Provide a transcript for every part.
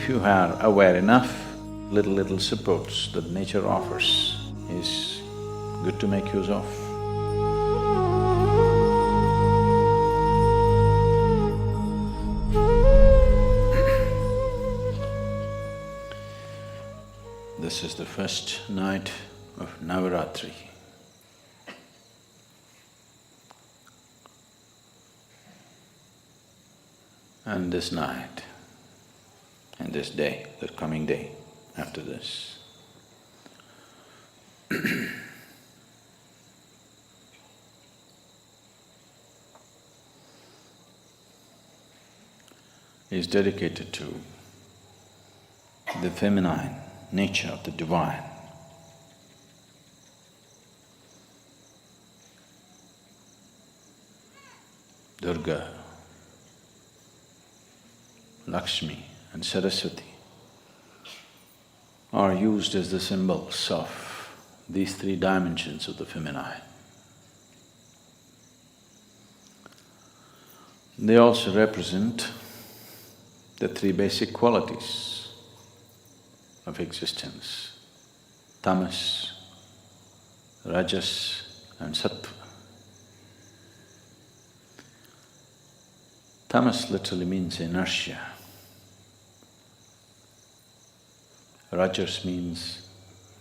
If you are aware enough, little supports that nature offers is good to make use of. This is the first night of Navaratri. And this night, and this day, the coming day after this, is dedicated to the feminine nature of the divine. Durga, Lakshmi and Saraswati are used as the symbols of these three dimensions of the feminine. They also represent the three basic qualities of existence: tamas, rajas and sattva. Tamas literally means inertia. Rajas means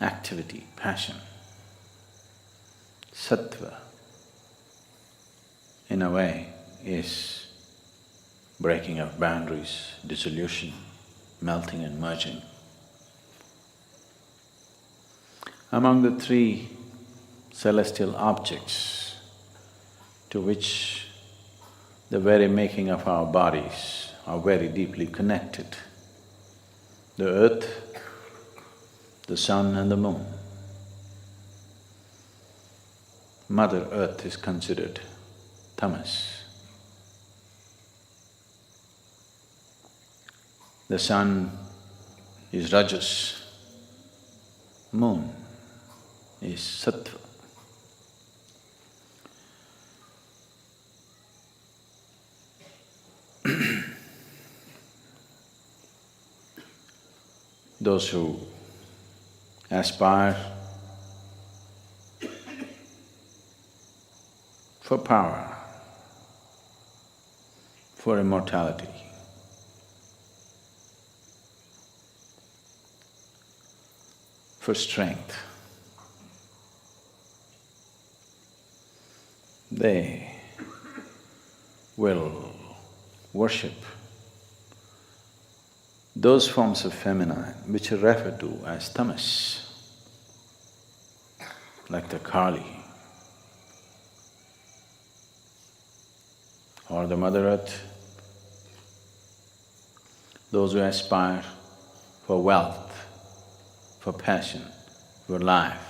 activity, passion. Sattva, in a way, is breaking of boundaries, dissolution, melting and merging. Among the three celestial objects to which the very making of our bodies are very deeply connected, the earth, the sun and the moon. Mother Earth is considered tamas. The sun is rajas, moon is sattva. Those who aspire for power, for immortality, for strength, they will worship those forms of feminine which are referred to as tamas, like the Kali or the Mother Earth. Those who aspire for wealth, for passion, for life,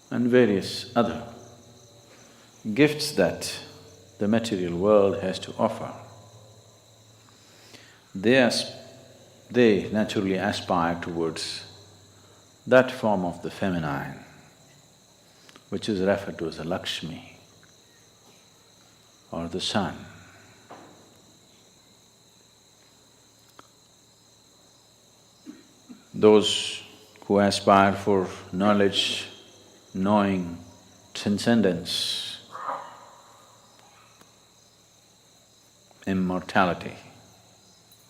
and various other gifts that the material world has to offer. They naturally aspire towards that form of the feminine, which is referred to as the Lakshmi or the sun. Those who aspire for knowledge, knowing, transcendence, immortality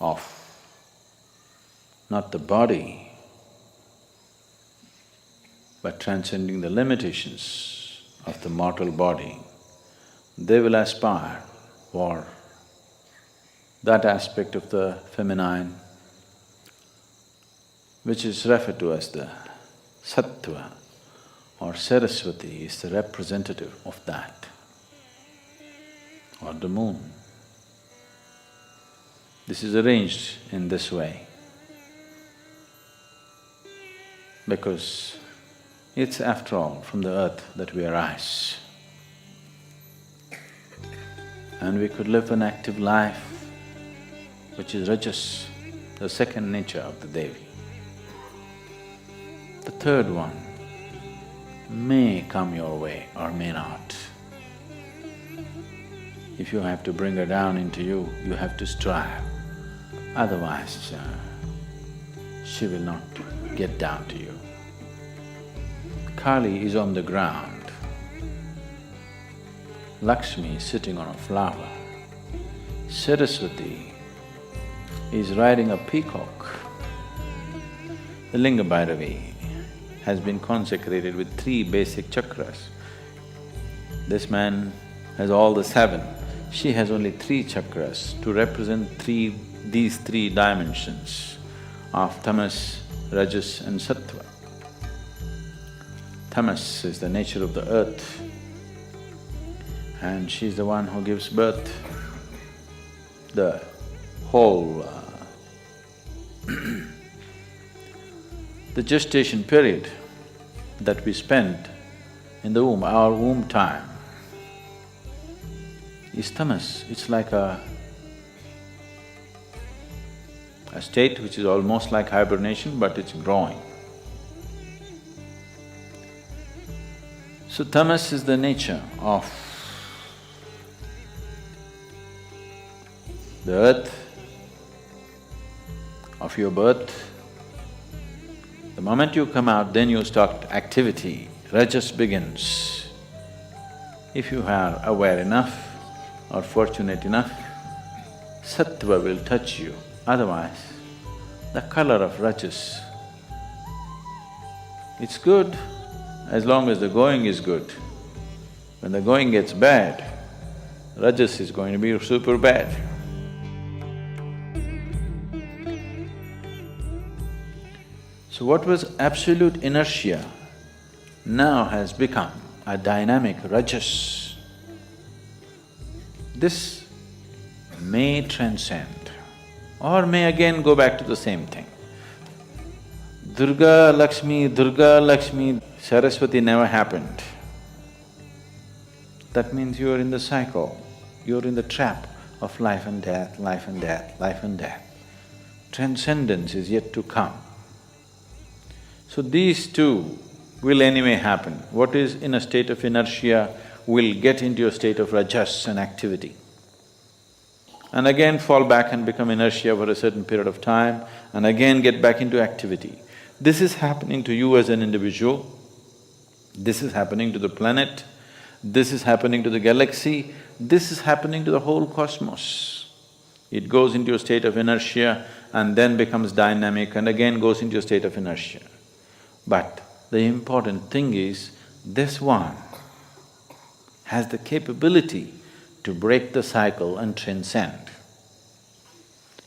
of not the body, but transcending the limitations of the mortal body, they will aspire for that aspect of the feminine which is referred to as the sattva, or Saraswati is the representative of that, or the moon. This is arranged in this way because it's after all from the earth that we arise. And we could live an active life which is rajas, the second nature of the Devi. The third one may come your way or may not. If you have to bring her down into you, you have to strive. otherwise she will not get down to you. Kali is on the ground, Lakshmi is sitting on a flower, Saraswati is riding a peacock. The Linga Bhairavi has been consecrated with 3 basic chakras. This man has all the 7, she has only 3 chakras to represent these 3 dimensions of tamas, rajas and sattva. Tamas is the nature of the earth, and she's the one who gives birth. The whole the gestation period that we spend in the womb, our womb time, is tamas. It's like a state which is almost like hibernation, but it's growing. So tamas is the nature of the earth, of your birth. The moment you come out, then you start activity, rajas begins. If you are aware enough or fortunate enough, sattva will touch you. Otherwise, the color of rajas, it's good as long as the going is good. When the going gets bad, rajas is going to be super bad. So what was absolute inertia now has become a dynamic rajas. This may transcend or may again go back to the same thing. Durga Lakshmi, Saraswati never happened. That means you are in the cycle, you are in the trap of life and death, life and death, life and death. Transcendence is yet to come. So these two will anyway happen. What is in a state of inertia will get into a state of rajas and activity, and again fall back and become inertia for a certain period of time, and again get back into activity. This is happening to you as an individual, this is happening to the planet, this is happening to the galaxy, this is happening to the whole cosmos. It goes into a state of inertia and then becomes dynamic and again goes into a state of inertia. But the important thing is, this one has the capability to break the cycle and transcend.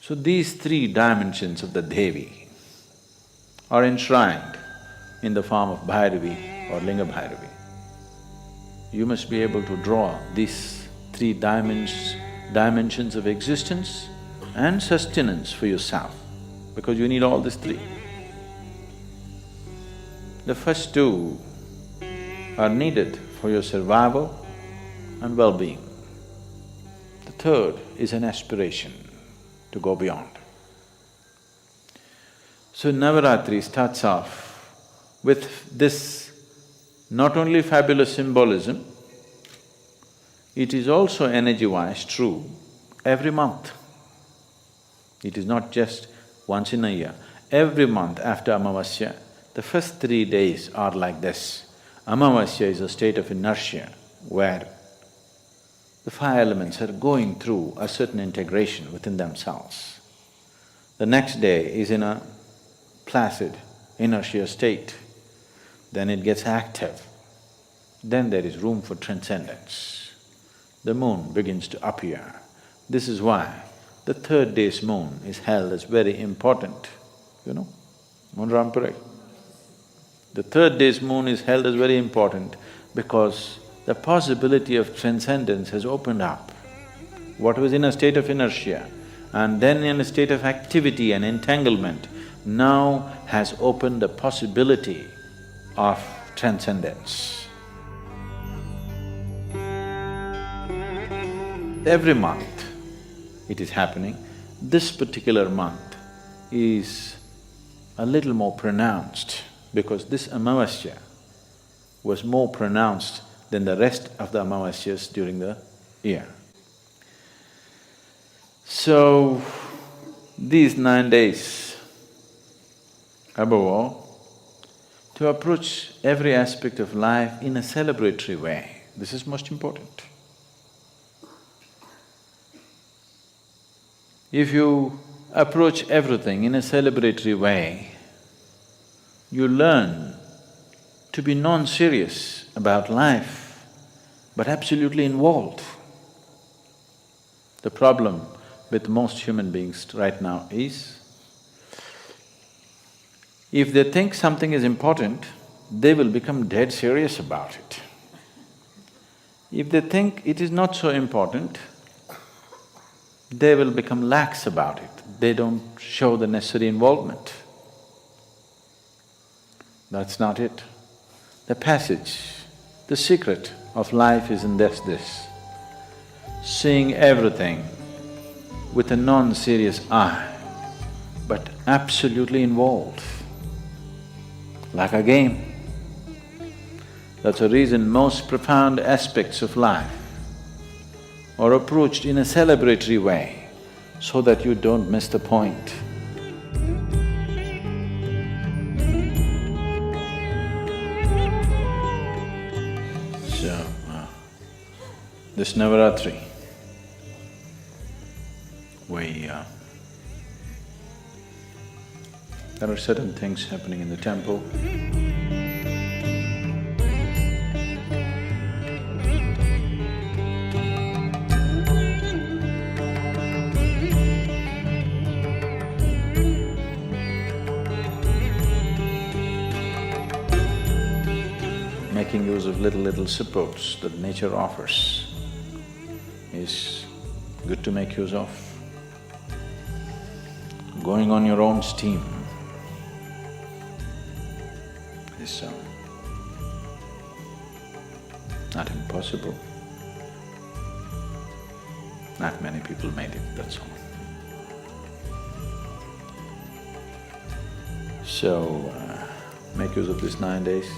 So these 3 dimensions of the Devi are enshrined in the form of Bhairavi or Linga Bhairavi. You must be able to draw these 3 dimensions of existence and sustenance for yourself, because you need all these 3. The first 2 are needed for your survival and well-being. The third is an aspiration to go beyond. So Navaratri starts off with this not only fabulous symbolism, it is also energy-wise true every month. It is not just once in a year. Every month after Amavasya, the first 3 days are like this. Amavasya is a state of inertia where the 5 elements are going through a certain integration within themselves. The next day is in a placid inertia state, then it gets active, then there is room for transcendence. The moon begins to appear. This is why the 3rd day's moon is held as very important, you know, Munrampure. The 3rd day's moon is held as very important because the possibility of transcendence has opened up. What was in a state of inertia and then in a state of activity and entanglement now has opened the possibility of transcendence. Every month it is happening. This particular month is a little more pronounced because this Amavasya was more pronounced than the rest of the Amavasyas during the year. So, these 9 days, above all, to approach every aspect of life in a celebratory way. This is most important. If you approach everything in a celebratory way, you learn to be non-serious about life, but absolutely involved. The problem with most human beings right now is, if they think something is important, they will become dead serious about it. If they think it is not so important, they will become lax about it. They don't show the necessary involvement. That's not it. The passage, the secret of life is in this, seeing everything with a non-serious eye, but absolutely involved, like a game. That's the reason most profound aspects of life are approached in a celebratory way, so that you don't miss the point. So, this Navaratri, there are certain things happening in the temple. Making use of little supports that nature offers is good to make use of. Going on your own steam is not impossible. Not many people made it, that's all. So, make use of these 9 days.